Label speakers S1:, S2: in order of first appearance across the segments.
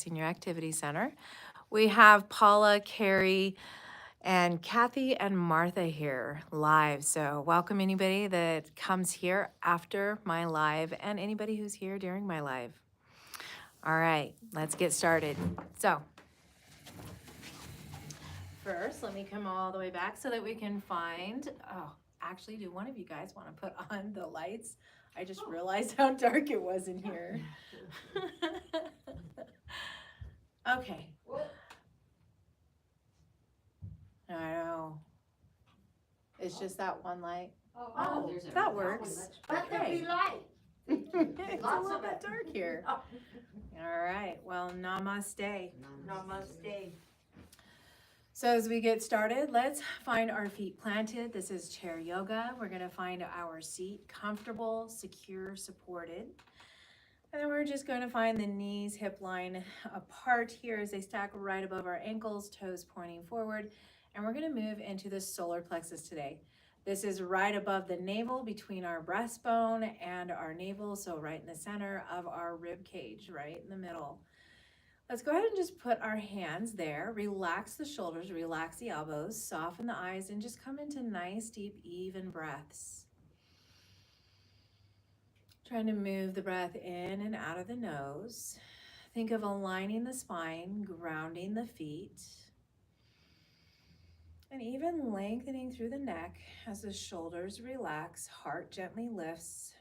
S1: Senior Activity Center. We have Paula, Carrie, and Kathy and Martha here live. So welcome anybody that comes here after my live and anybody who's here during my live. All right, let's get started. So first, let me come all the way back so that we can find, actually, do one of you guys want to put on the lights? I just realized how dark it was in here. Okay. I know. It's just that one light. Oh, that works.
S2: But there'll be light.
S1: It's a little bit dark here. All right. Well, namaste.
S2: Namaste.
S1: So as we get started, let's find our feet planted. This is chair yoga. We're going to find our seat comfortable, secure, supported. And then we're just going to find the knees, hip line apart here as they stack right above our ankles, toes pointing forward. And we're going to move into the solar plexus today. This is right above the navel, between our breastbone and our navel. So right in the center of our rib cage, right in the middle. Let's go ahead and just put our hands there. Relax the shoulders, relax the elbows, soften the eyes, and just come into nice, deep, even breaths. Trying to move the breath in and out of the nose. Think of aligning the spine, grounding the feet, and even lengthening through the neck as the shoulders relax, heart gently lifts.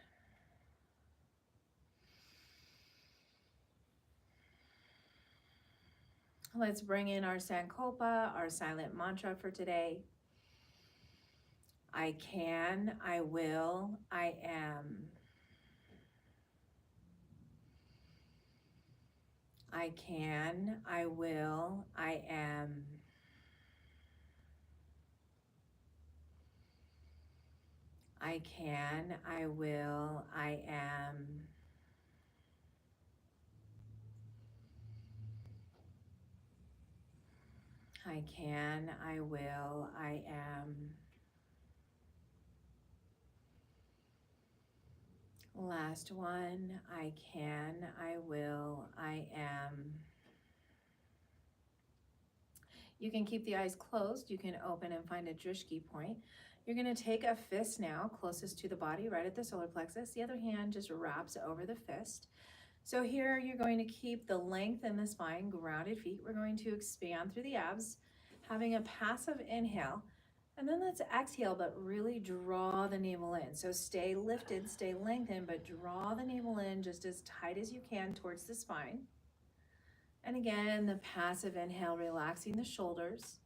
S1: Let's bring in our Sankalpa, our silent mantra for today. I can, I will, I am. I can, I will, I am. I can, I will, I am. I can, I will, I am. Last one, I can, I will, I am. You can keep the eyes closed. You can open and find a drishti point. You're going to take a fist now, closest to the body, right at the solar plexus. The other hand just wraps over the fist. So here you're going to keep the length in the spine, grounded feet. We're going to expand through the abs, having a passive inhale. And then let's exhale, but really draw the navel in. So stay lifted, stay lengthened, but draw the navel in just as tight as you can towards the spine. And again, the passive inhale, relaxing the shoulders.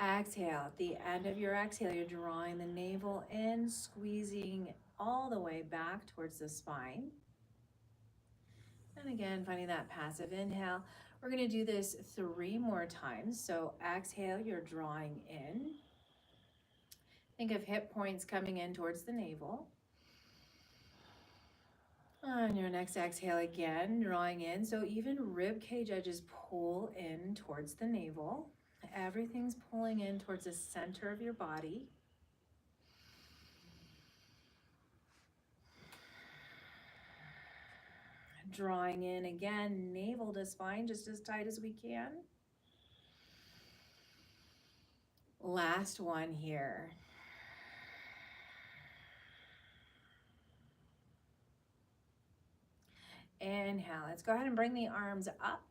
S1: Exhale. At the end of your exhale, you're drawing the navel in, squeezing all the way back towards the spine. And again, finding that passive inhale. We're going to do this 3 more times. So exhale, you're drawing in. Think of hip points coming in towards the navel. On your next exhale again, drawing in. So even rib cage edges pull in towards the navel. Everything's pulling in towards the center of your body. Drawing in again, navel to spine just as tight as we can. Last one here. Inhale. Let's go ahead and bring the arms up.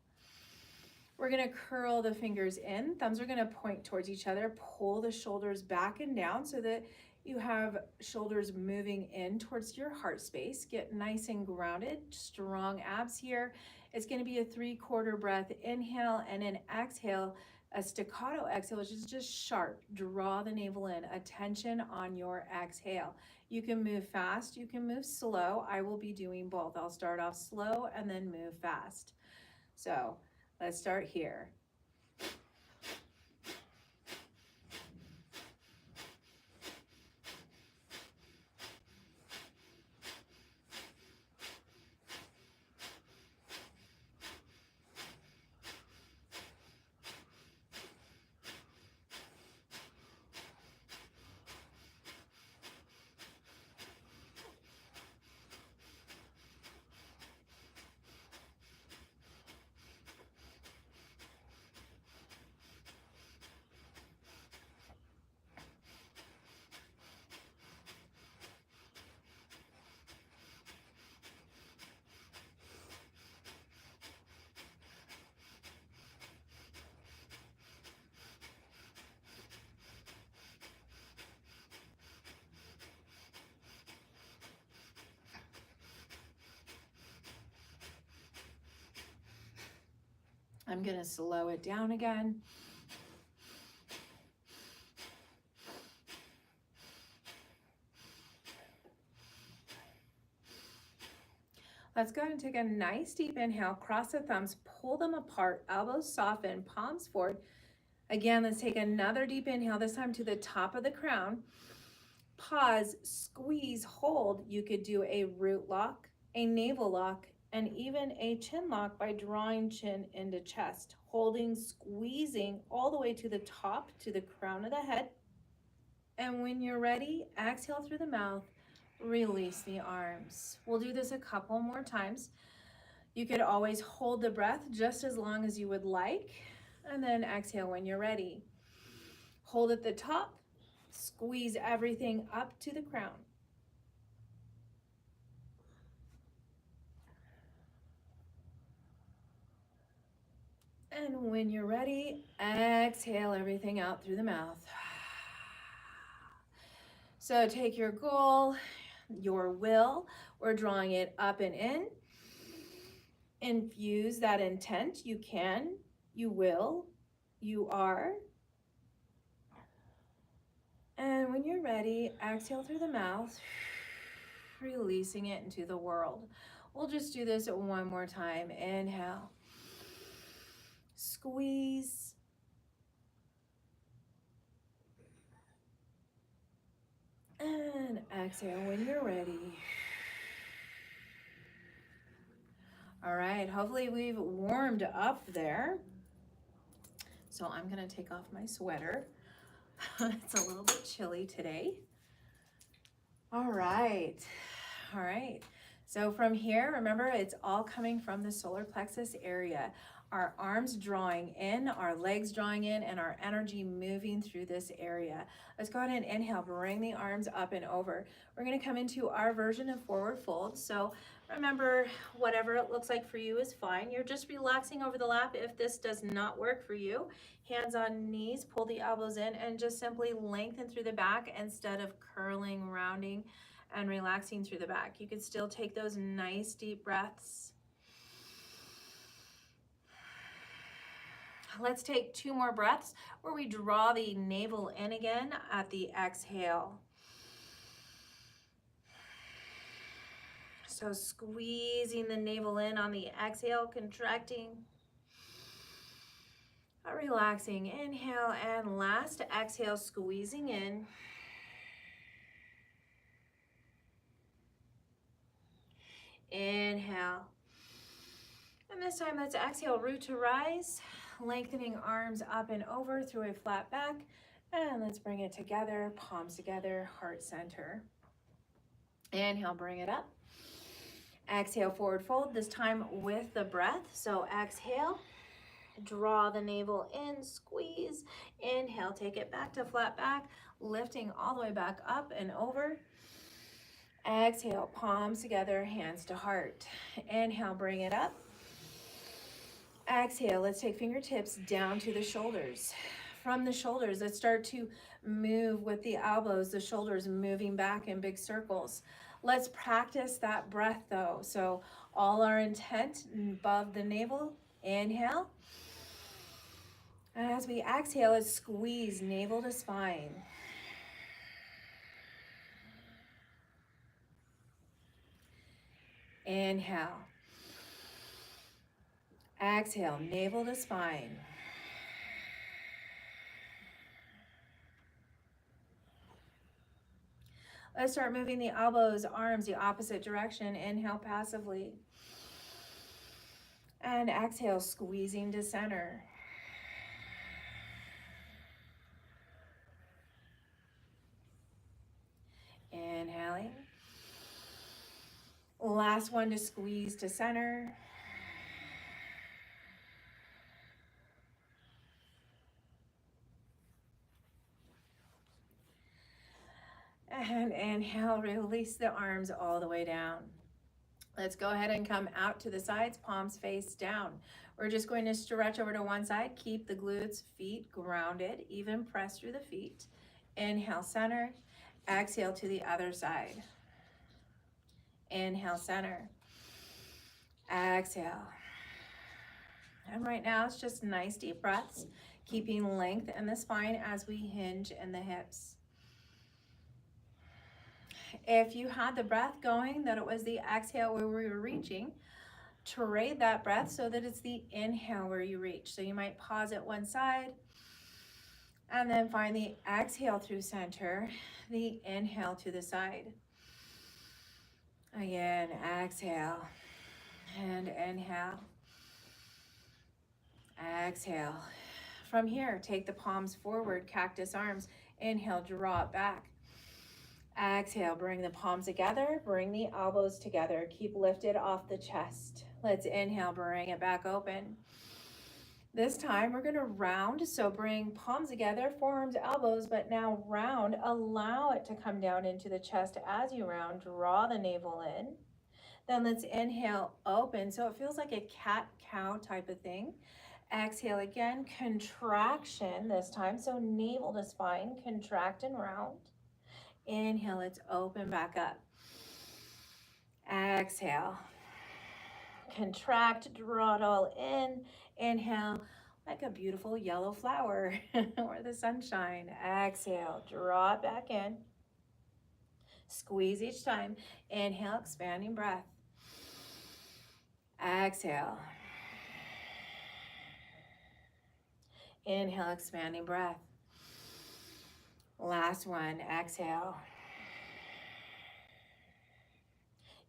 S1: We're going to curl the fingers in. Thumbs are going to point towards each other. Pull the shoulders back and down so that you have shoulders moving in towards your heart space. Get nice and grounded. Strong abs here. It's going to be a 3/4 breath inhale and an exhale, a staccato exhale, which is just sharp. Draw the navel in. Attention on your exhale. You can move fast. You can move slow. I will be doing both. I'll start off slow and then move fast. So let's start here. I'm gonna slow it down again. Let's go ahead and take a nice deep inhale, cross the thumbs, pull them apart, elbows soften, palms forward. Again, let's take another deep inhale, this time to the top of the crown. Pause, squeeze, hold. You could do a root lock, a navel lock, and even a chin lock by drawing chin into chest, holding, squeezing all the way to the top, to the crown of the head. And when you're ready, exhale through the mouth, release the arms. We'll do this a couple more times. You could always hold the breath just as long as you would like, and then exhale when you're ready. Hold at the top, squeeze everything up to the crown. And when you're ready, exhale everything out through the mouth. So take your goal, your will, we're drawing it up and in. Infuse that intent. You can, you will, you are. And when you're ready, exhale through the mouth, releasing it into the world. We'll just do this one more time. Inhale, squeeze, and exhale when you're ready. All right, hopefully we've warmed up there. So I'm gonna take off my sweater. It's a little bit chilly today. All right. So from here, remember, it's all coming from the solar plexus area. Our arms drawing in, our legs drawing in, and our energy moving through this area. Let's go ahead and inhale, bring the arms up and over. We're gonna come into our version of forward fold. So remember, whatever it looks like for you is fine. You're just relaxing over the lap. If this does not work for you, hands on knees, pull the elbows in, and just simply lengthen through the back instead of curling, rounding, and relaxing through the back. You can still take those nice deep breaths. Let's take 2 more breaths where we draw the navel in again at the exhale. So squeezing the navel in on the exhale, contracting. Relaxing, inhale, and last exhale, squeezing in. Inhale. And this time, let's exhale, root to rise, lengthening arms up and over through a flat back. And let's bring it together, palms together, heart center. Inhale, bring it up. Exhale, forward fold, this time with the breath. So exhale, draw the navel in, squeeze. Inhale, take it back to flat back, lifting all the way back up and over. Exhale, palms together, hands to heart. Inhale, bring it up. Exhale, let's take fingertips down to the shoulders. From the shoulders, let's start to move with the elbows, the shoulders moving back in big circles. Let's practice that breath though. So all our intent above the navel, inhale. And as we exhale, let's squeeze navel to spine. Inhale. Exhale, navel to spine. Let's start moving the elbows, arms the opposite direction. Inhale passively. And exhale, squeezing to center. Inhaling. Last one to squeeze to center. And inhale, release the arms all the way down. Let's go ahead and come out to the sides, palms face down. We're just going to stretch over to one side, keep the glutes, feet grounded, even press through the feet. Inhale, center. Exhale to the other side. Inhale, center. Exhale. And right now it's just nice deep breaths, keeping length in the spine as we hinge in the hips. If you had the breath going, that it was the exhale where we were reaching, trade that breath so that it's the inhale where you reach. So you might pause at one side and then find the exhale through center, the inhale to the side. Again, exhale and inhale. Exhale. From here, take the palms forward, cactus arms. Inhale, draw it back. Exhale, bring the palms together, bring the elbows together. Keep lifted off the chest. Let's inhale, bring it back open. This time we're gonna round, so bring palms together, forearms, elbows, but now round. Allow it to come down into the chest as you round. Draw the navel in. Then let's inhale, open, so it feels like a cat-cow type of thing. Exhale again, contraction this time, so navel to spine, contract and round. Inhale, let's open back up. Exhale, contract, draw it all in. Inhale, like a beautiful yellow flower or the sunshine. Exhale, draw it back in. Squeeze each time. Inhale, expanding breath. Exhale. Inhale, expanding breath. Last one, exhale.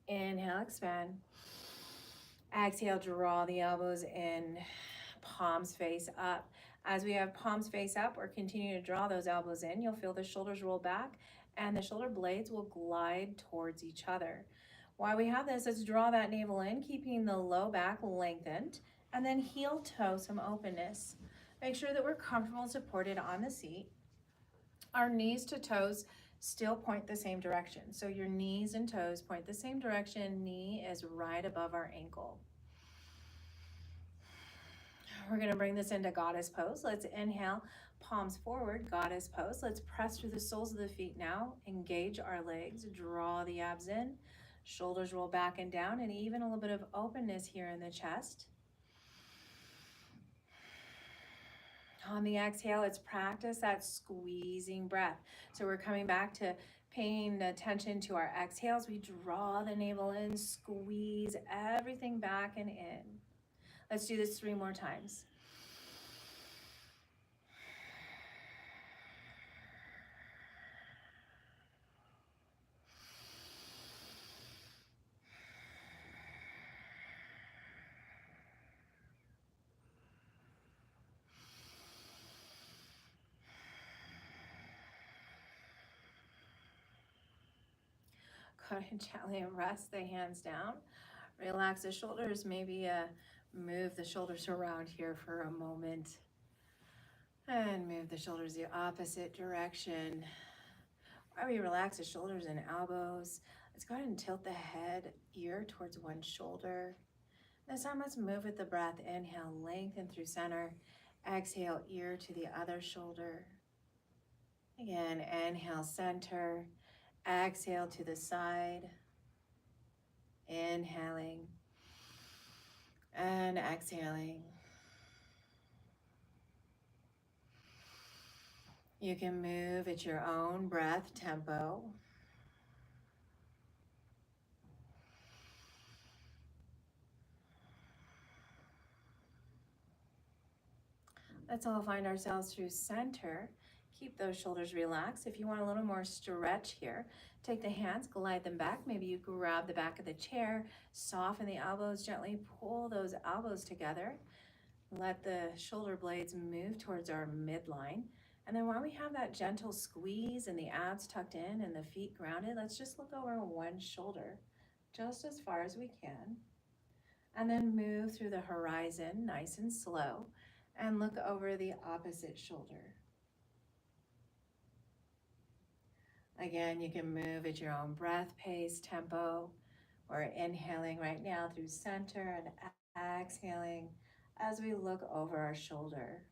S1: Inhale, expand. Exhale, draw the elbows in, palms face up. As we have palms face up, we're continuing to draw those elbows in. You'll feel the shoulders roll back and the shoulder blades will glide towards each other. While we have this, let's draw that navel in, keeping the low back lengthened, and then heel toe some openness. Make sure that we're comfortable and supported on the seat. Our knees to toes still point the same direction. So your knees and toes point the same direction. Knee is right above our ankle. We're gonna bring this into goddess pose. Let's inhale, palms forward, goddess pose. Let's press through the soles of the feet now. Engage our legs, draw the abs in, shoulders roll back and down, and even a little bit of openness here in the chest. On the exhale, let's practice that squeezing breath. So we're coming back to paying attention to our exhales. We draw the navel in, squeeze everything back and in. Let's do this 3 more times. Go ahead and gently rest the hands down. Relax the shoulders, maybe move the shoulders around here for a moment. And move the shoulders the opposite direction. While we relax the shoulders and elbows, let's go ahead and tilt the head, ear towards one shoulder. This time let's move with the breath. Inhale, lengthen through center. Exhale, ear to the other shoulder. Again, inhale, center. Exhale to the side. Inhaling and exhaling. You can move at your own breath tempo. Let's all find ourselves through center. Keep those shoulders relaxed. If you want a little more stretch here, take the hands, glide them back. Maybe you grab the back of the chair, soften the elbows, gently pull those elbows together. Let the shoulder blades move towards our midline. And then while we have that gentle squeeze and the abs tucked in and the feet grounded, let's just look over one shoulder, just as far as we can. And then move through the horizon, nice and slow, and look over the opposite shoulder. Again, you can move at your own breath pace, tempo. We're inhaling right now through center and exhaling as we look over our shoulder.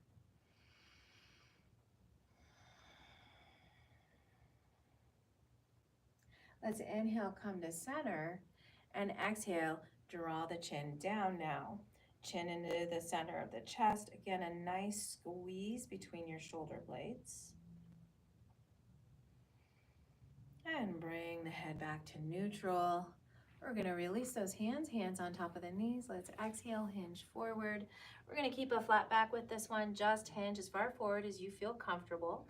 S1: Let's inhale, come to center, and exhale, draw the chin down now. Chin into the center of the chest. Again, a nice squeeze between your shoulder blades. And bring the head back to neutral. We're gonna release those hands on top of the knees. Let's exhale, hinge forward. We're gonna keep a flat back with this one. Just hinge as far forward as you feel comfortable.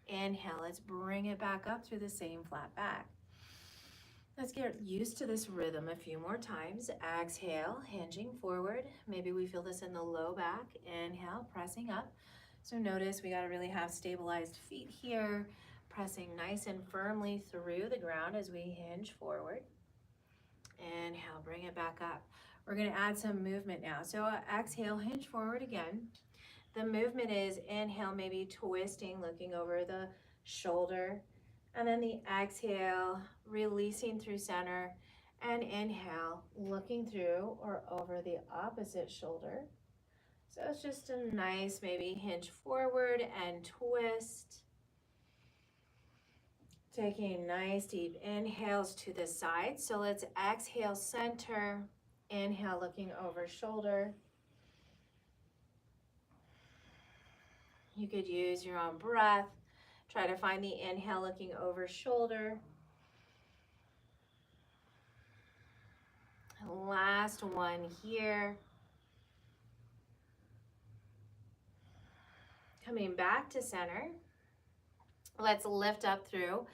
S1: Inhale, let's bring it back up through the same flat back. Let's get used to this rhythm a few more times. Exhale, hinging forward. Maybe we feel this in the low back. Inhale, pressing up. So notice we gotta really have stabilized feet here, pressing nice and firmly through the ground as we hinge forward. Inhale, bring it back up. We're gonna add some movement now. So exhale, hinge forward again. The movement is inhale, maybe twisting, looking over the shoulder. And then the exhale, releasing through center. And inhale, looking through or over the opposite shoulder. So it's just a nice maybe hinge forward and twist. Taking nice deep inhales to the side. So let's exhale, center. Inhale, looking over shoulder. You could use your own breath. Try to find the inhale, looking over shoulder. Last one here. Coming back to center. Let's lift up through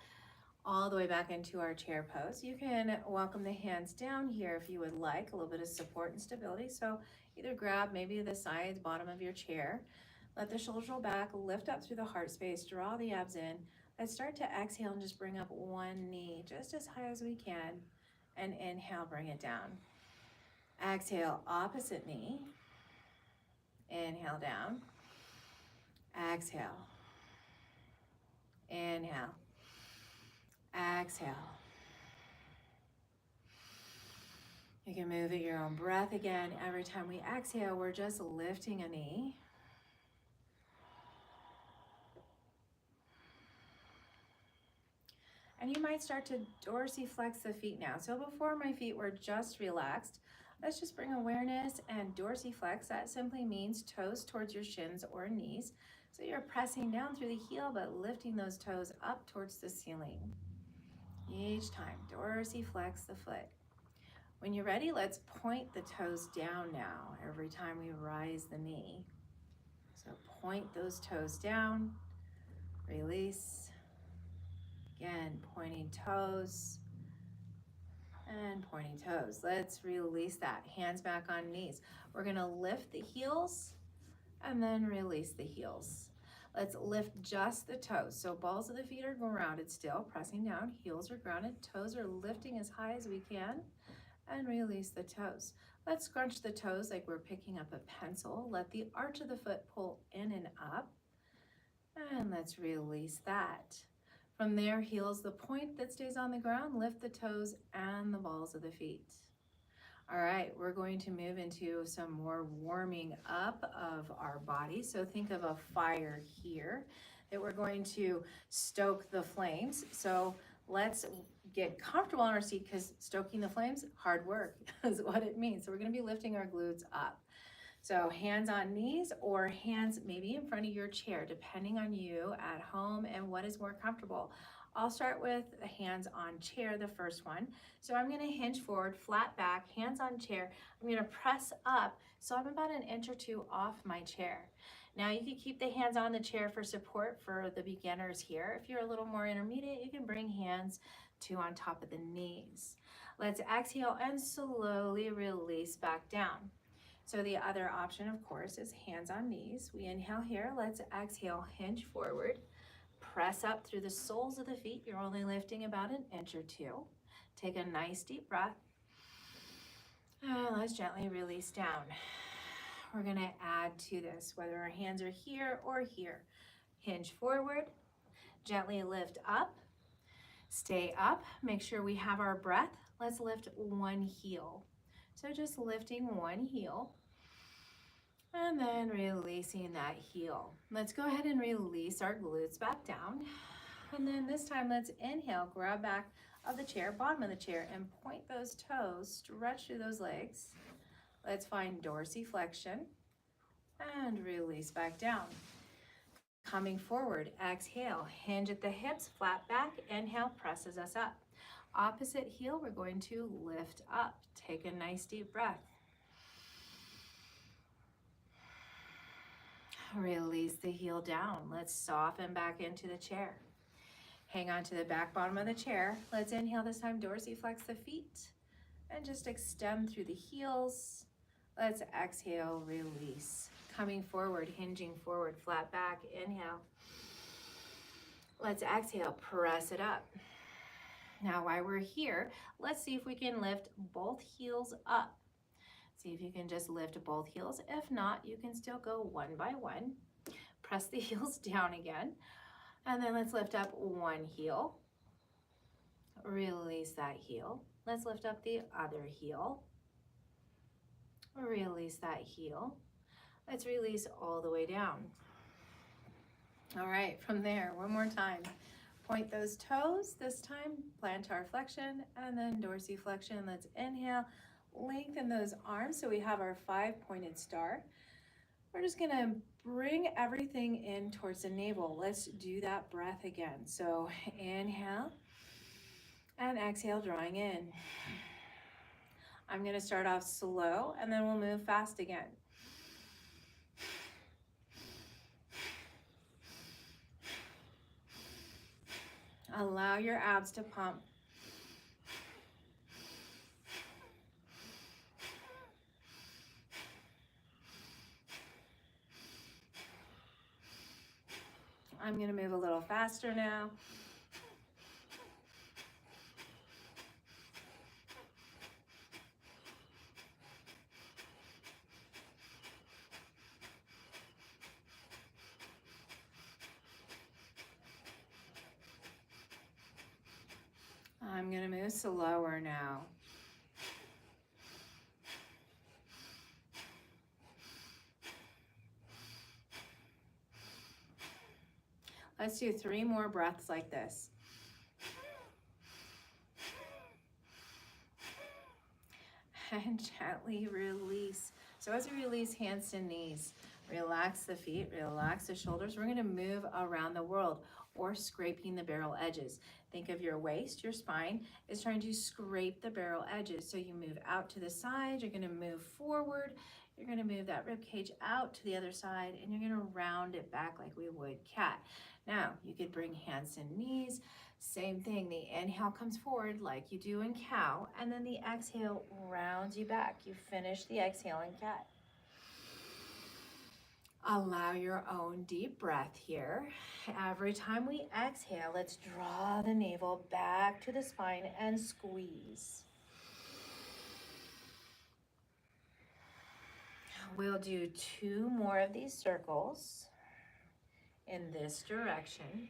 S1: all the way back into our chair pose. You can welcome the hands down here if you would like, a little bit of support and stability. So either grab maybe the sides, bottom of your chair. Let the shoulders roll back, lift up through the heart space, draw the abs in. Let's start to exhale and just bring up one knee just as high as we can. And inhale, bring it down. Exhale, opposite knee. Inhale down. Exhale. Inhale. Exhale. You can move at your own breath again. Every time we exhale, we're just lifting a knee. And you might start to dorsiflex the feet now. So before my feet were just relaxed, let's just bring awareness and dorsiflex. That simply means toes towards your shins or knees. So you're pressing down through the heel, but lifting those toes up towards the ceiling. Each time, dorsiflex the foot. When you're ready, let's point the toes down now every time we rise the knee. So point those toes down, release. Again, pointing toes and pointing toes. Let's release that. Hands back on knees. We're gonna lift the heels and then release the heels. Let's lift just the toes. So balls of the feet are grounded still, pressing down. Heels are grounded. Toes are lifting as high as we can. And release the toes. Let's scrunch the toes like we're picking up a pencil. Let the arch of the foot pull in and up. And let's release that. From there, heels the point that stays on the ground. Lift the toes and the balls of the feet. All right, we're going to move into some more warming up of our body. So think of a fire here that we're going to stoke the flames. So let's get comfortable on our seat because stoking the flames, hard work is what it means. So we're gonna be lifting our glutes up. So hands on knees or hands maybe in front of your chair, depending on you at home and what is more comfortable. I'll start with the hands on chair, the first one. So I'm gonna hinge forward, flat back, hands on chair. I'm gonna press up, so I'm about an inch or two off my chair. Now you can keep the hands on the chair for support for the beginners here. If you're a little more intermediate, you can bring hands to on top of the knees. Let's exhale and slowly release back down. So the other option, of course, is hands on knees. We inhale here. Let's exhale, hinge forward. Press up through the soles of the feet. You're only lifting about an inch or two. Take a nice deep breath. And let's gently release down. We're gonna add to this, whether our hands are here or here. Hinge forward, gently lift up, stay up. Make sure we have our breath. Let's lift one heel. So just lifting one heel. And then releasing that heel. Let's go ahead and release our glutes back down. And then this time, let's inhale, grab back of the chair, bottom of the chair, and point those toes, stretch through those legs. Let's find dorsiflexion and release back down. Coming forward, exhale, hinge at the hips, flat back, inhale, presses us up. Opposite heel, we're going to lift up. Take a nice deep breath. Release the heel down. Let's soften back into the chair. Hang on to the back bottom of the chair. Let's inhale this time, dorsiflex the feet, and just extend through the heels. Let's exhale, release. Coming forward, hinging forward, flat back, inhale. Let's exhale, press it up. Now while we're here, let's see if we can lift both heels up. See if you can just lift both heels. If not, you can still go one by one. Press the heels down again. And then let's lift up one heel. Release that heel. Let's lift up the other heel. Release that heel. Let's release all the way down. All right, from there, one more time. Point those toes, this time plantar flexion and then dorsiflexion. Let's inhale, lengthen those arms so we have our 5-pointed star. We're just gonna bring everything in towards the navel. Let's do that breath again. So inhale and exhale, drawing in. I'm gonna start off slow and then we'll move fast again. Allow your abs to pump. I'm going to move a little faster now. I'm going to move slower now. Let's do 3 more breaths like this. And gently release. So as we release hands to knees, relax the feet, relax the shoulders. We're going to move around the world or scraping the barrel edges. Think of your waist, your spine is trying to scrape the barrel edges. So you move out to the side, you're going to move forward, you're going to move that rib cage out to the other side, and you're going to round it back like we would cat. Now, you could bring hands to knees. Same thing, the inhale comes forward like you do in cow, and then the exhale rounds you back. You finish the exhale in cat. Allow your own deep breath here. Every time we exhale, let's draw the navel back to the spine and squeeze. We'll do 2 more of these circles in this direction.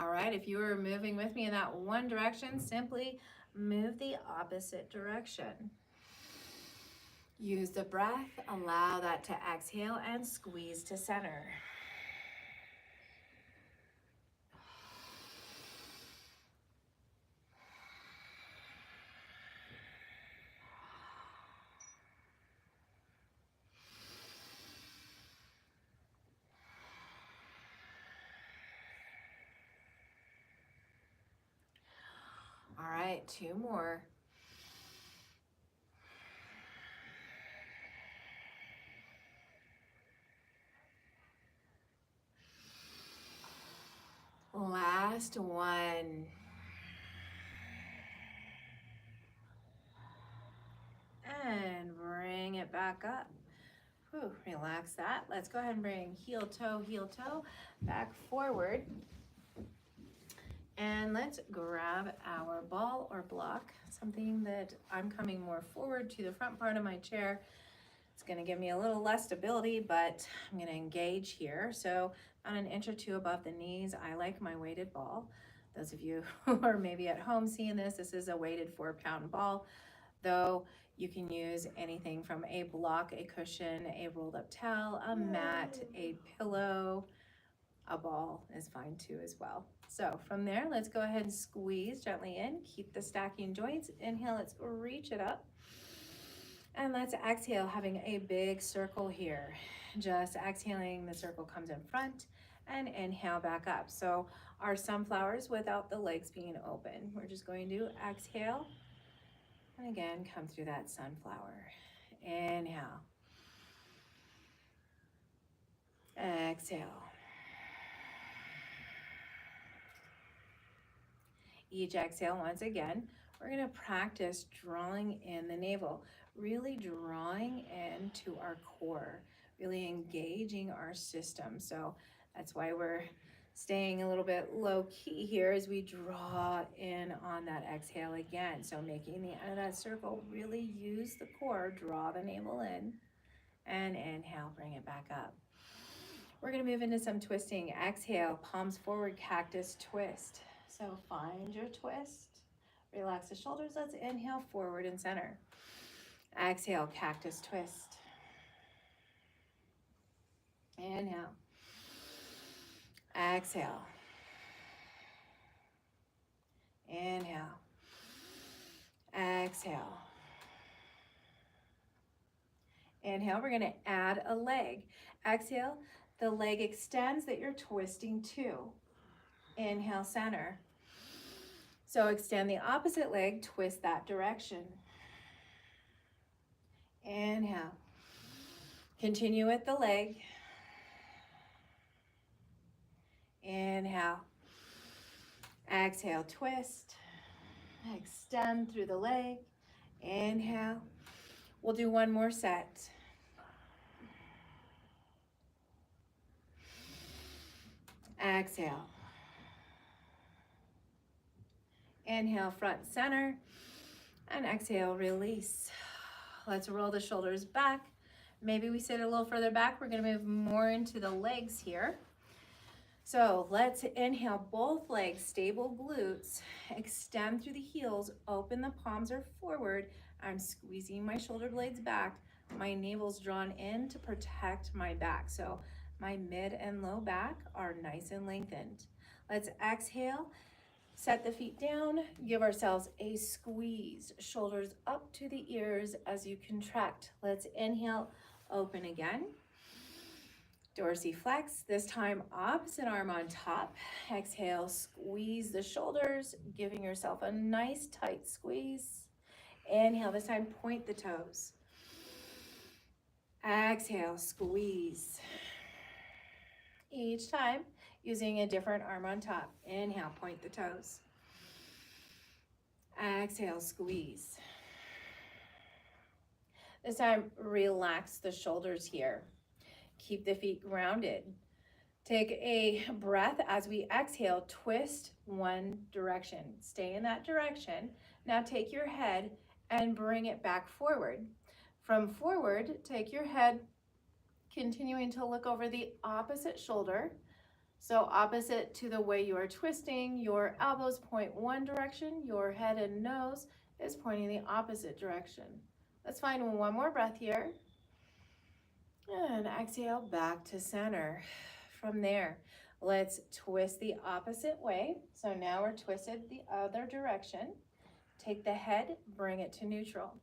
S1: All right, if you were moving with me in that one direction, simply move the opposite direction. Use the breath, allow that to exhale and squeeze to center. All right, 2 more. Last one. And bring it back up. Whew, relax that. Let's go ahead and bring heel toe back forward. And let's grab our ball or block, something that I'm coming more forward to the front part of my chair. It's gonna give me a little less stability, but I'm gonna engage here. So on an inch or 2 above the knees, I like my weighted ball. Those of you who are maybe at home seeing this, this is a weighted 4-pound ball. Though You can use anything from a block, a cushion, a rolled up towel, a mat, a pillow, a ball is fine too as well. So from there, let's go ahead and squeeze gently in, keep the stacking joints. Inhale, let's reach it up. And let's exhale, having a big circle here. Just exhaling, the circle comes in front, and inhale back up. So our sunflowers without the legs being open. We're just going to exhale, and again, come through that sunflower. Inhale. Exhale. Each exhale, once again, we're going to practice drawing in the navel, really drawing into our core, really engaging our system. So that's why we're staying a little bit low key here as we draw in on that exhale again. So making the end of that circle, really use the core, draw the navel in, and inhale, bring it back up. We're going to move into some twisting. Exhale, palms forward, cactus twist. So find your twist. Relax the shoulders. Let's inhale forward and center. Exhale, cactus twist. Inhale. Exhale. Inhale. Exhale. Inhale, we're going to add a leg. Exhale, the leg extends that you're twisting to. Inhale, center. So extend the opposite leg, twist that direction. Inhale. Continue with the leg. Inhale. Exhale, twist. Extend through the leg. Inhale. We'll do one more set. Exhale. Inhale, front center, and exhale, release. Let's roll the shoulders back. Maybe we sit a little further back. We're going to move more into the legs here. So let's inhale, both legs, stable glutes, extend through the heels, open the palms are forward. I'm squeezing my shoulder blades back. My navel's drawn in to protect my back. So my mid and low back are nice and lengthened. Let's exhale. Set the feet down, give ourselves a squeeze, shoulders up to the ears as you contract. Let's inhale, open again. Dorsiflex, this time opposite arm on top. Exhale, squeeze the shoulders, giving yourself a nice tight squeeze. Inhale, this time point the toes. Exhale, squeeze. Each time, using a different arm on top. Inhale, point the toes. Exhale, squeeze. This time, relax the shoulders here. Keep the feet grounded. Take a breath as we exhale, twist one direction. Stay in that direction. Now take your head and bring it back forward. From forward, take your head, continuing to look over the opposite shoulder. So opposite to the way you are twisting, your elbows point one direction, your head and nose is pointing the opposite direction. Let's find one more breath here. And exhale back to center. From there, let's twist the opposite way. So now we're twisted the other direction. Take the head, bring it to neutral.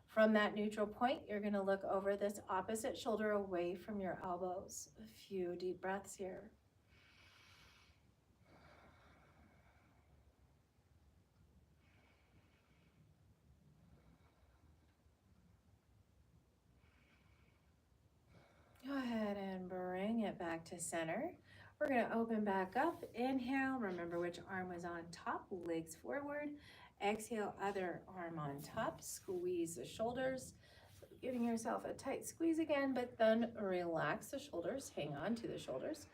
S1: From that neutral point, you're going to look over this opposite shoulder away from your elbows. A few deep breaths here. Go ahead and bring it back to center. We're going to open back up. Inhale, remember which arm was on top, legs forward. Exhale, other arm on top, squeeze the shoulders. So giving yourself a tight squeeze again, but then relax the shoulders, hang on to the shoulders.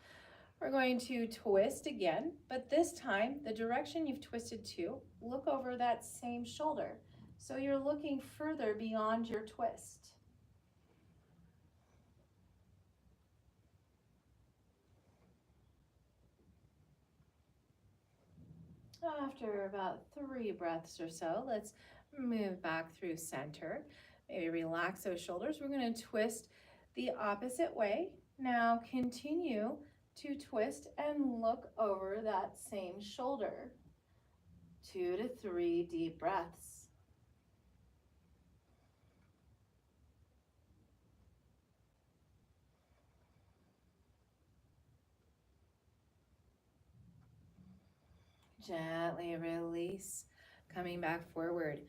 S1: We're going to twist again, but this time, the direction you've twisted to, look over that same shoulder. So you're looking further beyond your twist. After about 3 breaths or so, let's move back through center. Maybe relax those shoulders. We're going to twist the opposite way. Now continue to twist and look over that same shoulder. 2 to 3 deep breaths. Gently release, coming back forward.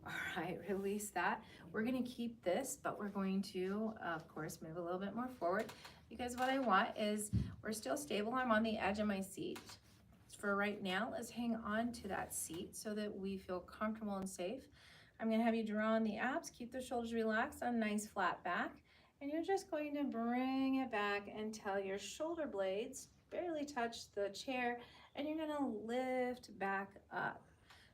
S1: All right, release that. We're going to keep this, but we're going to, of course, move a little bit more forward because what I want is we're still stable. I'm on the edge of my seat. For right now, let's hang on to that seat so that we feel comfortable and safe. I'm going to have you draw on the abs, keep the shoulders relaxed, a nice flat back, and you're just going to bring it back until your shoulder blades barely touch the chair, and you're going to lift back up.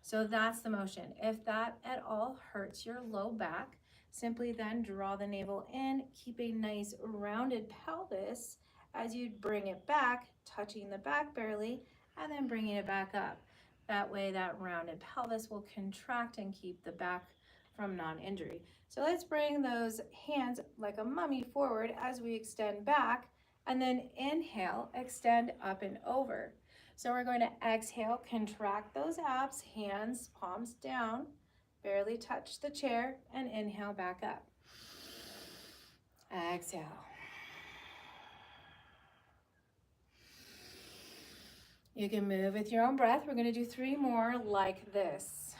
S1: So that's the motion. If that at all hurts your low back, simply then draw the navel in, keep a nice rounded pelvis as you bring it back, touching the back barely, and then bringing it back up. That way that rounded pelvis will contract and keep the back from non-injury. So let's bring those hands like a mummy forward as we extend back, and then inhale, extend up and over. So we're going to exhale, contract those abs, hands, palms down, barely touch the chair, and inhale back up. Exhale. You can move with your own breath. We're going to do 3 more like this.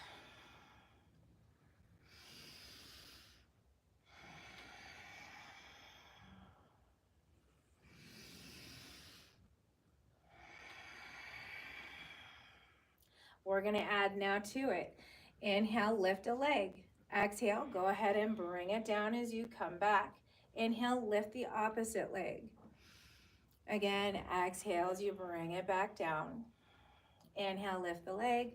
S1: We're going to add now to it. Inhale, lift a leg. Exhale, go ahead and bring it down as you come back. Inhale, lift the opposite leg. Again, exhale as you bring it back down. Inhale, lift the leg.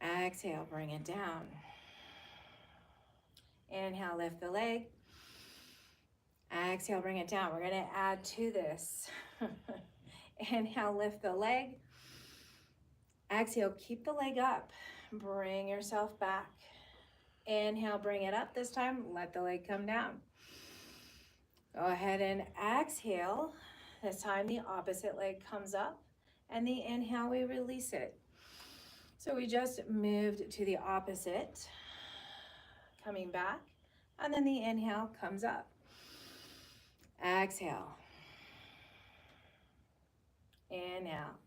S1: Exhale, bring it down. Inhale, lift the leg. Exhale, bring it down. We're going to add to this. Inhale, lift the leg. Exhale, keep the leg up. Bring yourself back. Inhale, bring it up. This time, let the leg come down. Go ahead and exhale. This time, the opposite leg comes up. And the inhale, we release it. So we just moved to the opposite, coming back. And then the inhale comes up. Exhale. Inhale.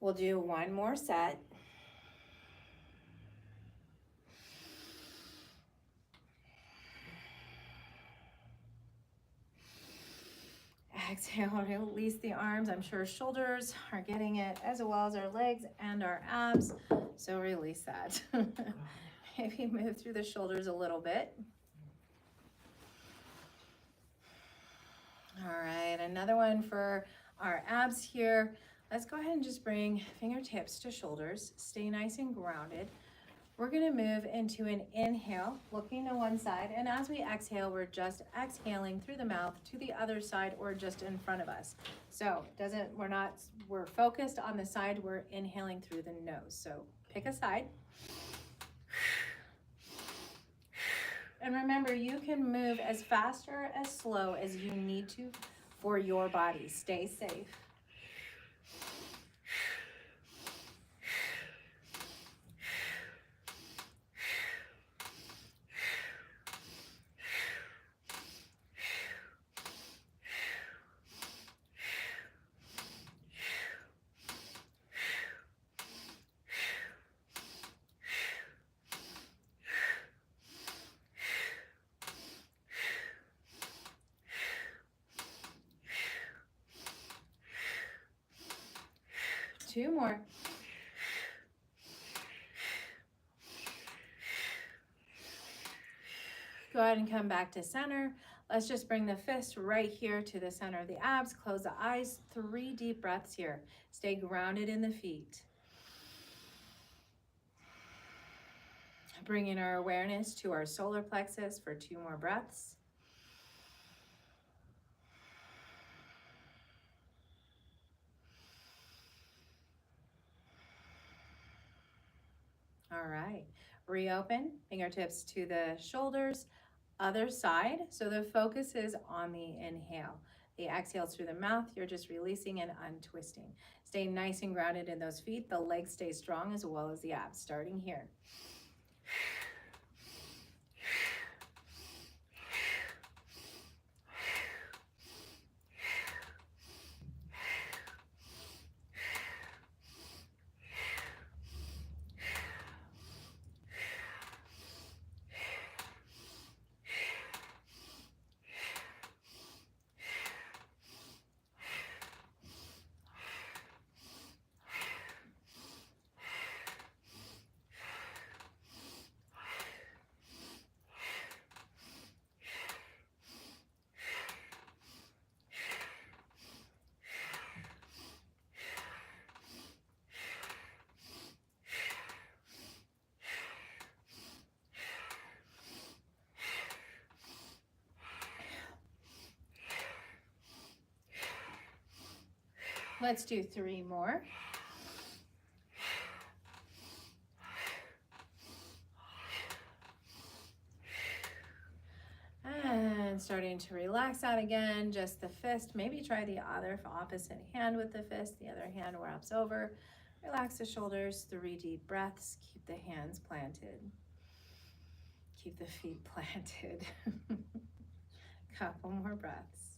S1: We'll do 1 more set. Exhale, release the arms. I'm sure shoulders are getting it as well as our legs and our abs. So release that. Maybe move through the shoulders a little bit. All right, another one for our abs here. Let's go ahead and just bring fingertips to shoulders. Stay nice and grounded. We're going to move into an inhale, looking to one side, and as we exhale, we're just exhaling through the mouth to the other side or just in front of us. So we're focused on the side, we're inhaling through the nose. So pick a side. And remember, you can move as fast or as slow as you need to for your body. Stay safe. Two more. Go ahead and come back to center. Let's just bring the fist right here to the center of the abs. Close the eyes. 3 deep breaths here. Stay grounded in the feet. Bringing our awareness to our solar plexus for 2 more breaths. All right, Reopen, fingertips to the shoulders, other side. So the focus is on the inhale. The exhale through the mouth, you're just releasing and untwisting. Stay nice and grounded in those feet. The legs stay strong as well as the abs, starting here. Let's do 3 more. And starting to relax out again, just the fist. Maybe try the other opposite hand with the fist. The other hand wraps over. Relax the shoulders, 3 deep breaths. Keep the hands planted. Keep the feet planted. Couple more breaths.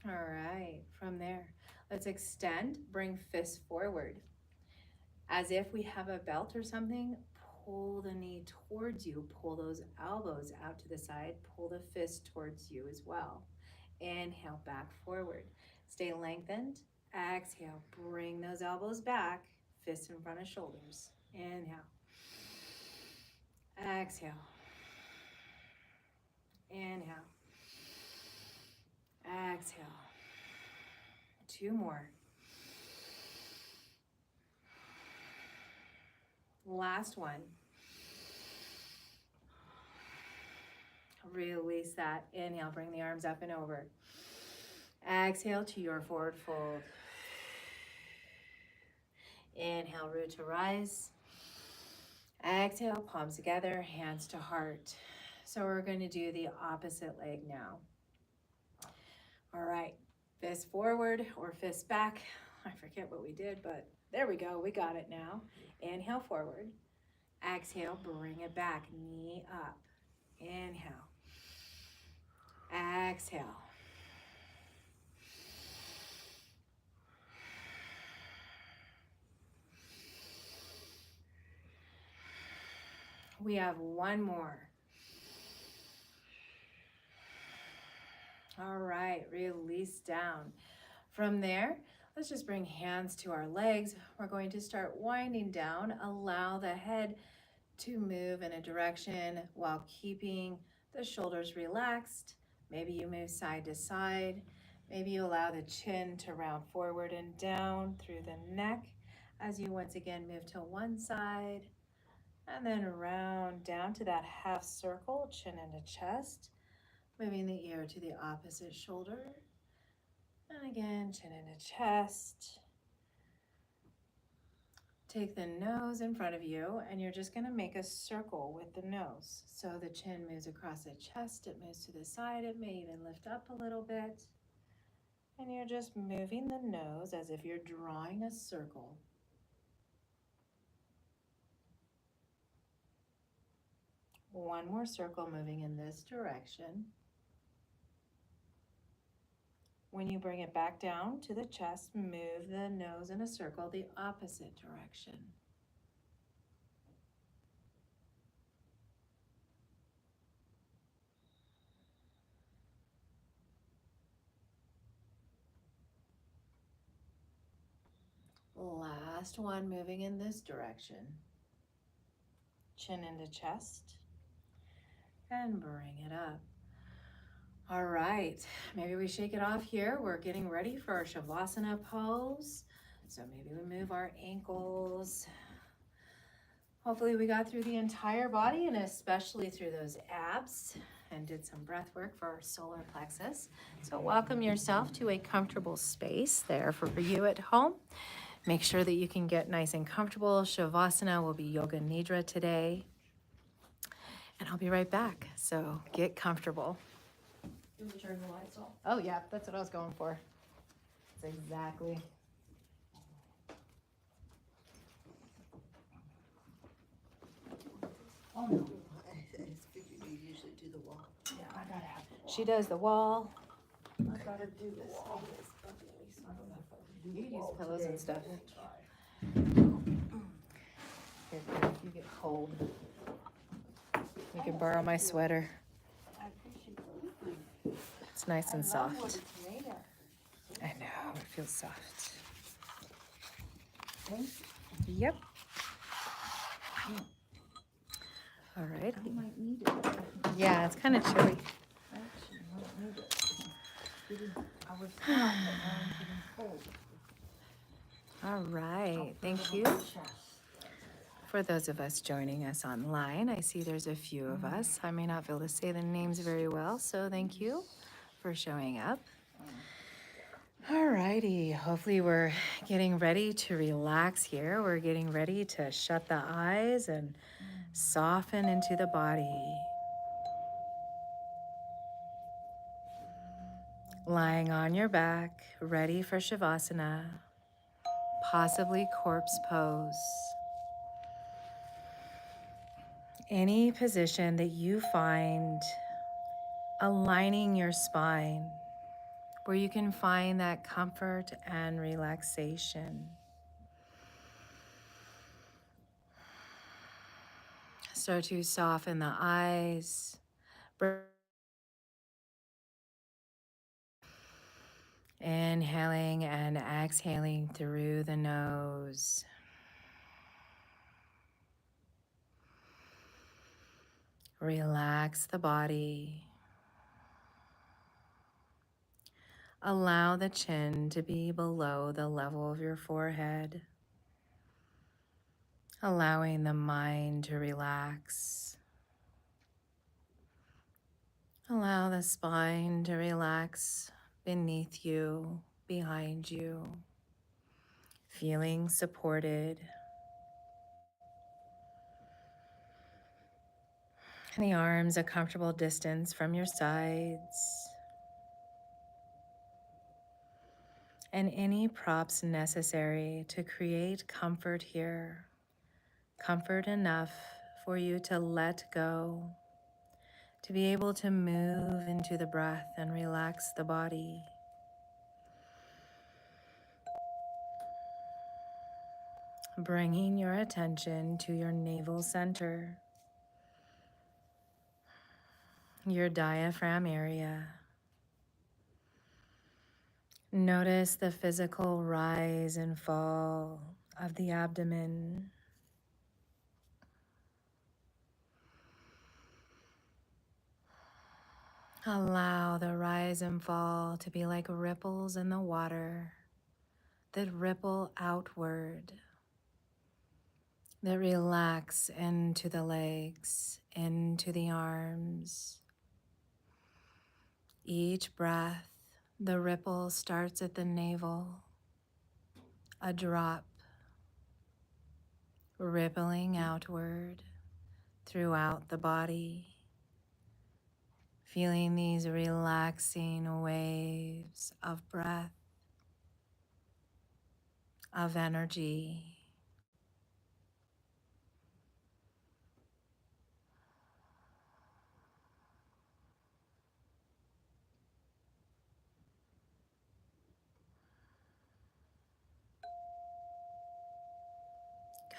S1: All right, from there, let's extend, bring fists forward. As if we have a belt or something, pull the knee towards you, pull those elbows out to the side, pull the fist towards you as well. Inhale, back forward. Stay lengthened. Exhale, bring those elbows back, fists in front of shoulders. Inhale. Exhale. Inhale. Exhale. 2 more. Last one. Release that. Inhale, bring the arms up and over. Exhale to your forward fold. Inhale, root to rise. Exhale, palms together, hands to heart. So we're going to do the opposite leg now. All right, fist forward or fist back. I forget what we did, but there we go. We got it now. Inhale, forward. Exhale, bring it back, knee up. Inhale. Exhale. We have 1 more. All right, release down. From there, let's just bring hands to our legs. We're going to start winding down. Allow the head to move in a direction while keeping the shoulders relaxed. Maybe you move side to side. Maybe you allow the chin to round forward and down through the neck as you once again move to one side and then round down to that half circle, chin into chest. Moving the ear to the opposite shoulder. And again, chin into chest. Take the nose in front of you and you're just gonna make a circle with the nose. So the chin moves across the chest, it moves to the side, it may even lift up a little bit. And you're just moving the nose as if you're drawing a circle. One more circle moving in this direction. When you bring it back down to the chest, move the nose in a circle the opposite direction. Last one, moving in this direction. Chin into chest and bring it up. All right, maybe we shake it off here. We're getting ready for our Shavasana pose. So maybe we move our ankles. Hopefully we got through the entire body and especially through those abs. and did some breath work for our solar plexus. So welcome yourself to a comfortable space there for you at home. Make sure that you can get nice and comfortable. Shavasana will be Yoga Nidra today. And I'll be right back. So get comfortable.
S3: You want to turn the lights off?
S1: Oh yeah, that's what I was going for. That's exactly.
S3: Oh, no.
S2: I figured you usually do the wall.
S3: Yeah, I gotta have the
S1: She does the wall.
S3: I gotta do this. I don't know if I can do
S1: You
S3: the
S1: can use
S3: wall
S1: pillows
S3: today,
S1: and stuff.
S3: but we'll try.
S1: Here, if you get cold, you can borrow my sweater.
S2: I appreciate it.
S1: It's nice and
S2: I love what
S1: soft.
S2: it's made of.
S1: I know, it feels soft.
S3: Thank
S1: Yep. All right.
S3: you. I might need it.
S1: Yeah, it's kind of chilly.
S3: Actually, I might need it. I was hot, but now I'm getting cold.
S1: All right. Thank
S3: Feel
S1: you.
S3: my chest.
S1: For those of us joining us online, I see there's a few of us. I may not be able to say the names very well, so thank you for showing up. All righty. Hopefully we're getting ready to relax here. We're getting ready to shut the eyes and soften into the body. Lying on your back, ready for Shavasana, possibly corpse pose. Any position that you find aligning your spine, where you can find that comfort and relaxation. Start to soften the eyes. Inhaling and exhaling through the nose. Relax the body. Allow the chin to be below the level of your forehead. Allowing the mind to relax. Allow the spine to relax beneath you, behind you. Feeling supported. And the arms a comfortable distance from your sides. And any props necessary to create comfort here. Comfort enough for you to let go, to be able to move into the breath and relax the body. Bringing your attention to your navel center, your diaphragm area. Notice the physical rise and fall of the abdomen. Allow the rise and fall to be like ripples in the water that ripple outward, that relax into the legs, into the arms. Each breath, the ripple starts at the navel, a drop, rippling outward throughout the body. Feeling these relaxing waves of breath, of energy.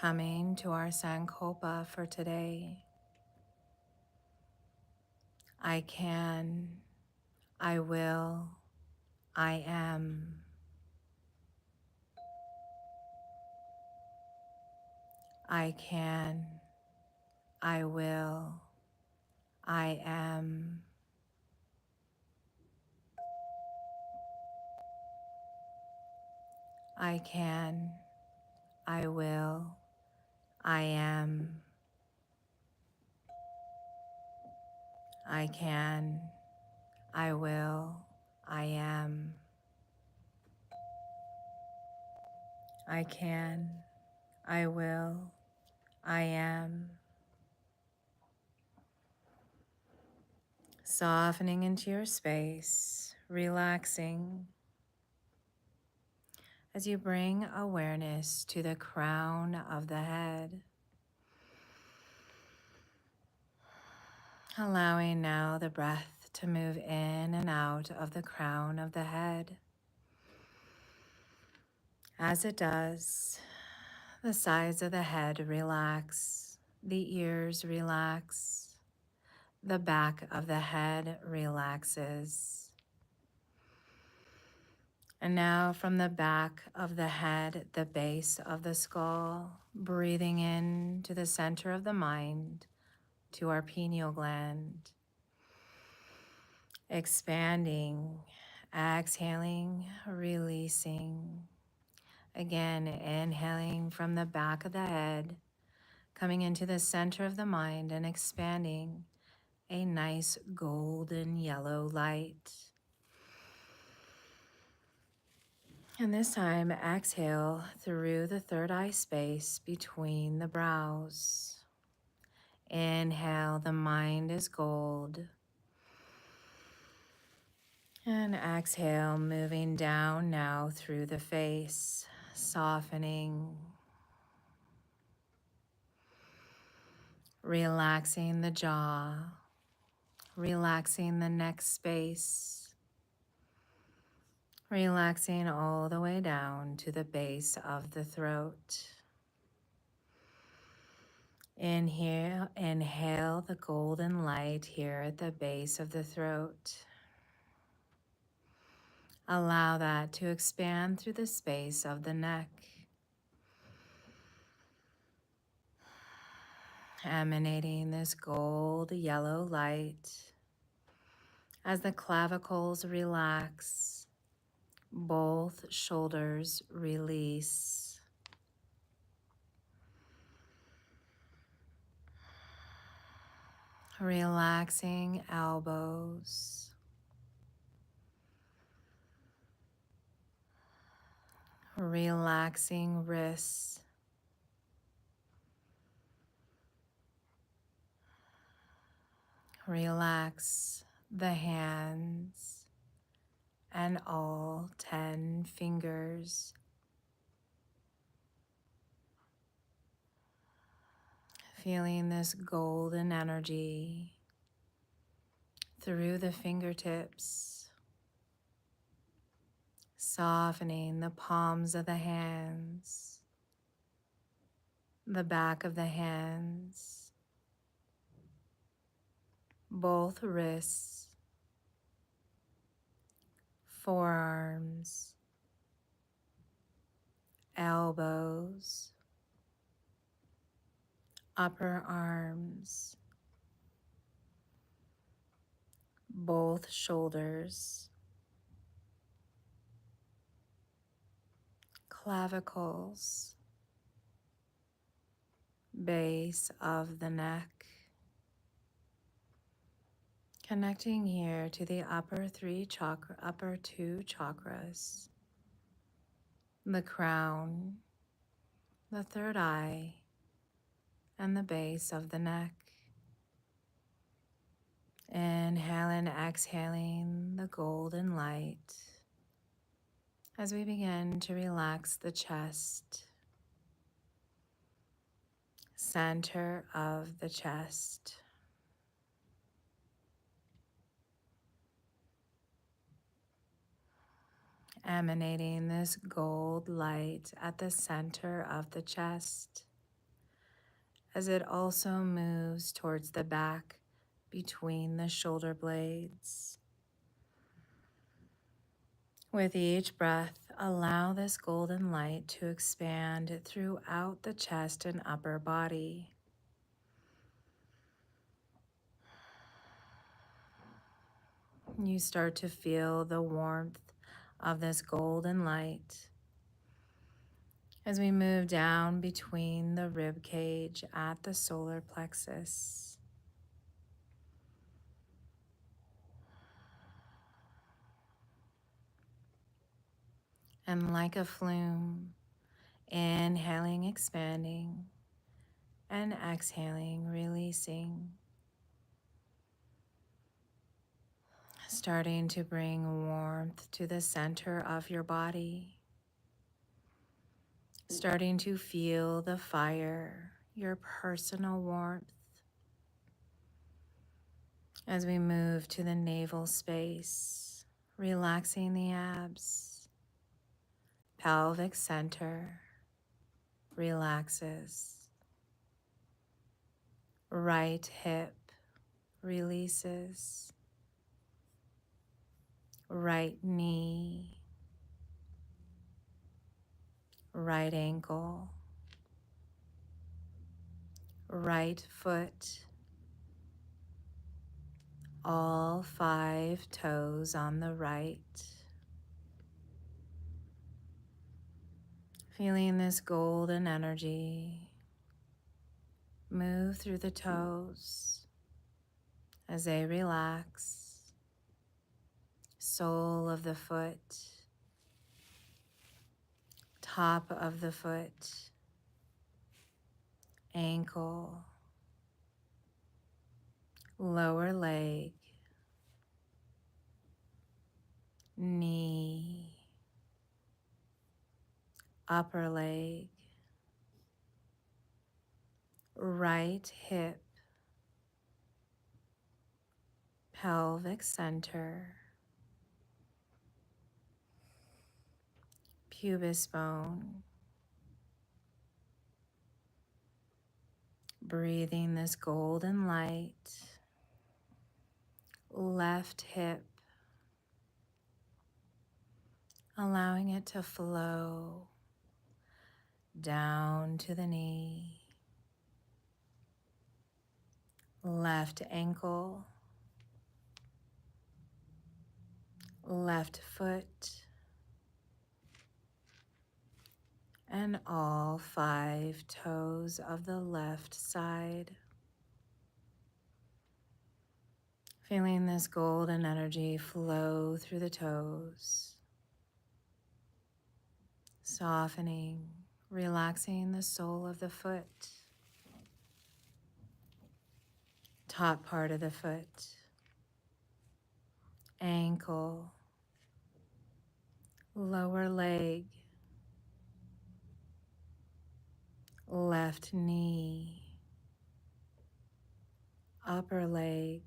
S1: Coming to our Sankalpa for today. I can, I will, I am. I can, I will, I am. I can, I will, I am. I can, I will, I am. I can, I will, I am. Softening into your space, relaxing as you bring awareness to the crown of the head. Allowing now the breath to move in and out of the crown of the head. As it does, the sides of the head relax, the ears relax, the back of the head relaxes. And now from the back of the head, the base of the skull, breathing in to the center of the mind, to our pineal gland. Expanding, exhaling, releasing. Again, inhaling from the back of the head, coming into the center of the mind and expanding a nice golden yellow light. And this time, exhale through the third eye space between the brows. Inhale, the mind is gold. And exhale, moving down now through the face, softening, relaxing the jaw, relaxing the neck space, relaxing all the way down to the base of the throat. Inhale the golden light here at the base of the throat. Allow that to expand through the space of the neck, emanating this gold yellow light as the clavicles relax, both shoulders release. Relaxing elbows. Relaxing wrists. Relax the hands and all 10 fingers. Feeling this golden energy through the fingertips, softening the palms of the hands, the back of the hands, both wrists, forearms, elbows, upper arms, both shoulders, clavicles, base of the neck. Connecting here to the upper two chakras, the crown, the third eye, and the base of the neck. Inhale and exhaling the golden light as we begin to relax the chest, center of the chest. Emanating this gold light at the center of the chest as it also moves towards the back between the shoulder blades. With each breath, allow this golden light to expand throughout the chest and upper body. You start to feel the warmth of this golden light as we move down between the rib cage at the solar plexus. And like a flume, inhaling, expanding, and exhaling, releasing. Starting to bring warmth to the center of your body. Starting to feel the fire, your personal warmth. As we move to the navel space, relaxing the abs, pelvic center relaxes, right hip releases, right knee, right ankle, right foot, all 5 toes on the right. Feeling this golden energy move through the toes as they relax. Sole of the foot, top of the foot, ankle, lower leg, knee, upper leg, right hip, pelvic center, pubis bone. Breathing this golden light, left hip, allowing it to flow down to the knee, left ankle, left foot, and all 5 toes of the left side. Feeling this golden energy flow through the toes, softening, relaxing the sole of the foot, top part of the foot, ankle, lower leg, left knee, upper leg,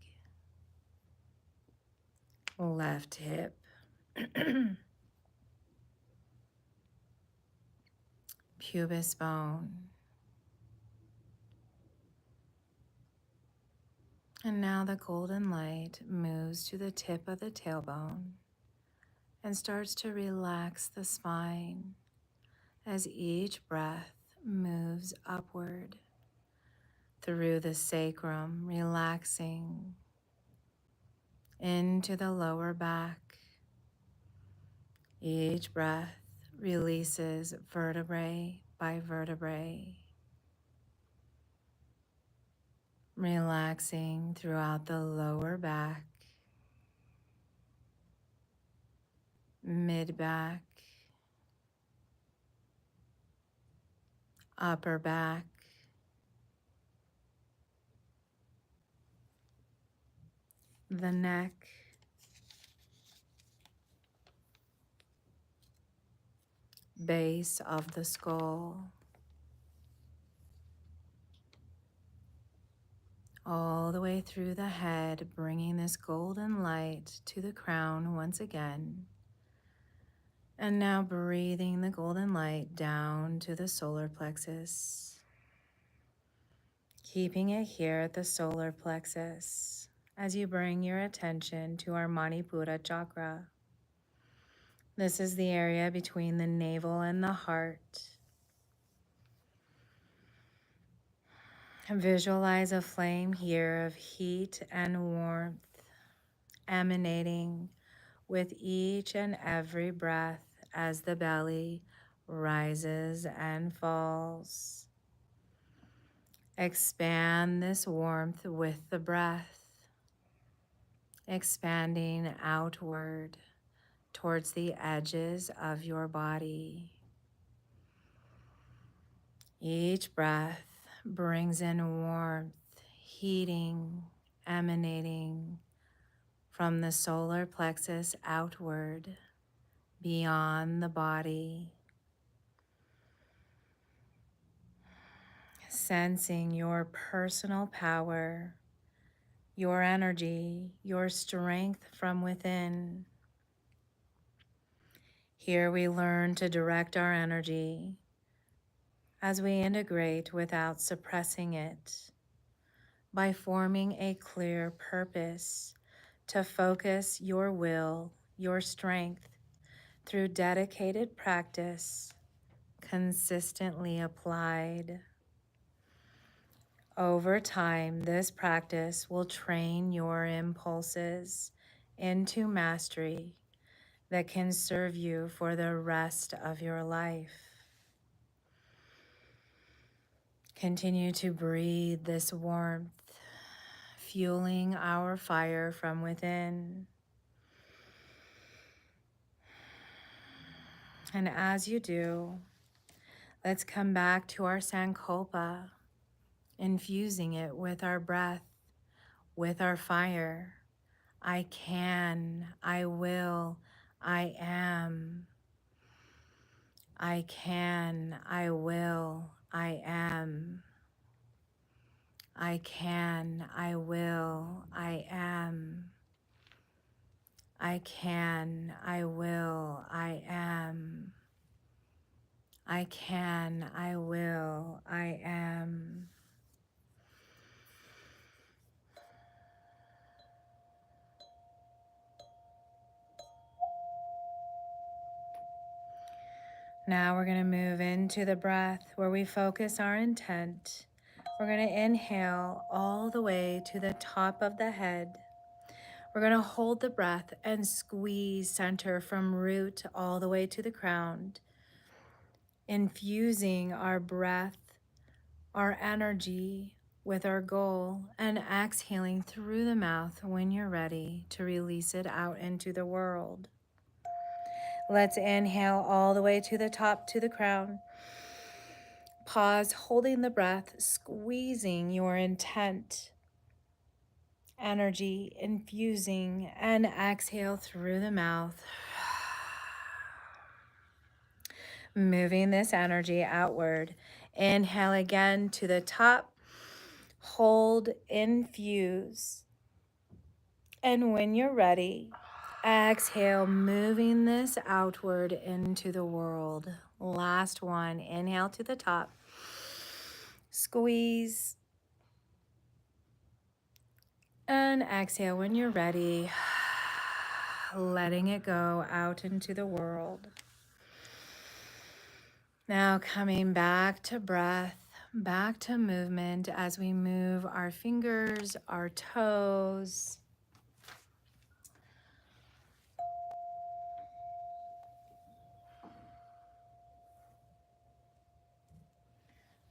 S1: left hip, pubis bone. And now the golden light moves to the tip of the tailbone and starts to relax the spine as each breath moves upward through the sacrum, relaxing into the lower back. Each breath releases vertebrae by vertebrae, relaxing throughout the lower back, mid back, upper back, the neck, base of the skull, all the way through the head, bringing this golden light to the crown once again. And now breathing the golden light down to the solar plexus, keeping it here at the solar plexus as you bring your attention to our Manipura chakra. This is the area between the navel and the heart. Visualize a flame here of heat and warmth emanating with each and every breath as the belly rises and falls. Expand this warmth with the breath, expanding outward, towards the edges of your body. Each breath brings in warmth, heating, emanating from the solar plexus outward, beyond the body, sensing your personal power, your energy, your strength from within. Here we learn to direct our energy as we integrate without suppressing it, by forming a clear purpose to focus your will, your strength through dedicated practice, consistently applied. Over time, this practice will train your impulses into mastery that can serve you for the rest of your life. Continue to breathe this warmth, fueling our fire from within. And as you do, let's come back to our Sankalpa, infusing it with our breath, with our fire. I can, I will, I am. I can, I will, I am. I can, I will, I am. I can, I will, I am. I can, I will, I am. Now we're going to move into the breath where we focus our intent. We're going to inhale all the way to the top of the head. We're going to hold the breath and squeeze center from root all the way to the crown, infusing our breath, our energy with our goal, and exhaling through the mouth when you're ready to release it out into the world. Let's inhale all the way to the top, to the crown. Pause, holding the breath, squeezing your intent, energy infusing, and exhale through the mouth. Moving this energy outward. Inhale again to the top, hold, infuse. And when you're ready, exhale, moving this outward into the world. Last one, inhale to the top, squeeze, and exhale when you're ready, letting it go out into the world. Now coming back to breath, back to movement as we move our fingers, our toes.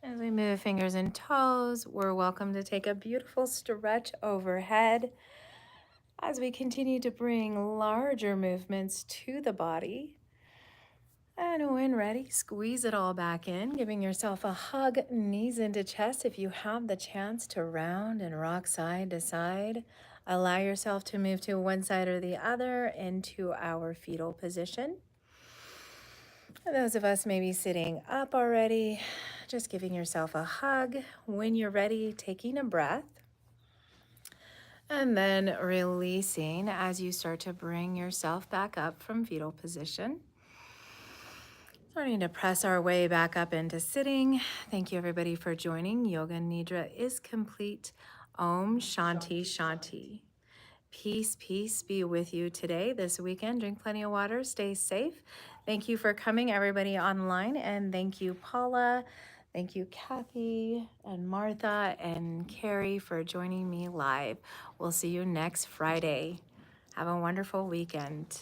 S1: As we move fingers and toes, we're welcome to take a beautiful stretch overhead as we continue to bring larger movements to the body. And when ready, squeeze it all back in, giving yourself a hug, knees into chest. If you have the chance to round and rock side to side, allow yourself to move to one side or the other into our fetal position. And those of us maybe sitting up already, just giving yourself a hug. When you're ready, taking a breath. And then releasing as you start to bring yourself back up from fetal position. Starting to press our way back up into sitting. Thank you everybody for joining. Yoga Nidra is complete. Om Shanti Shanti. Peace, peace be with you today, this weekend. Drink plenty of water, stay safe. Thank you for coming, everybody online. And thank you, Paula. Thank you, Kathy and Martha and Carrie for joining me live. We'll see you next Friday. Have a wonderful weekend.